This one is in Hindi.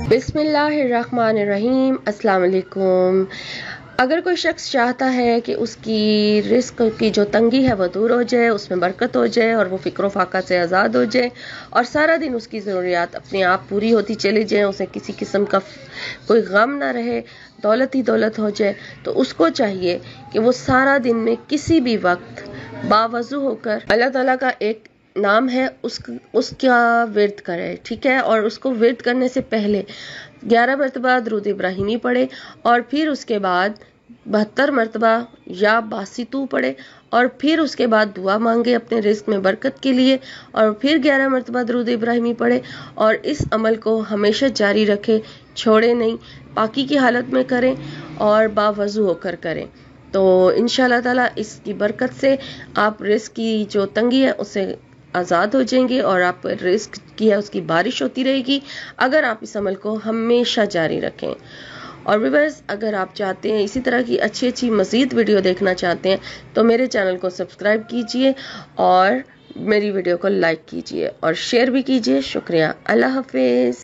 बिस्मिल्लाहिर्रहमानिर्रहीम। अस्सलाम वालेकुम। अगर कोई शख्स चाहता है कि उसकी रिस्क की जो तंगी है वो दूर हो जाए, उसमें बरकत हो जाए और वो फ़िक्र फ़ाक़ा से आज़ाद हो जाए और सारा दिन उसकी ज़रूरियात अपने आप पूरी होती चली जाए, उसे किसी किस्म का कोई गम ना रहे, दौलत ही दौलत हो जाए, तो उसको चाहिए कि वो सारा दिन में किसी भी वक्त बावज़ू होकर अल्लाह ताला का एक नाम है उसका विर्द करे, ठीक है। और उसको विर्द करने से पहले 11 मरतबा दुरूद इब्राहिमी पढ़े और फिर उसके बाद 72 मरतबा या बासितू पढ़े और फिर उसके बाद दुआ मांगे अपने रिस्क में बरकत के लिए और फिर 11 मरतबा दुरूद इब्राहिमी पढ़े और इस अमल को हमेशा जारी रखें, छोड़े नहीं, पाकी की हालत में करें और बावज़ू होकर करें। तो इंशाअल्लाह ताला इसकी बरकत से आप रिस्क की जो तंगी है उससे आज़ाद हो जाएंगे और आप रिस्क की है उसकी बारिश होती रहेगी अगर आप इस अमल को हमेशा जारी रखें। और व्यूअर्स, अगर आप चाहते हैं इसी तरह की अच्छी मज़ीद वीडियो देखना चाहते हैं तो मेरे चैनल को सब्सक्राइब कीजिए और मेरी वीडियो को लाइक कीजिए और शेयर भी कीजिए। शुक्रिया। अल्लाह हाफिज़।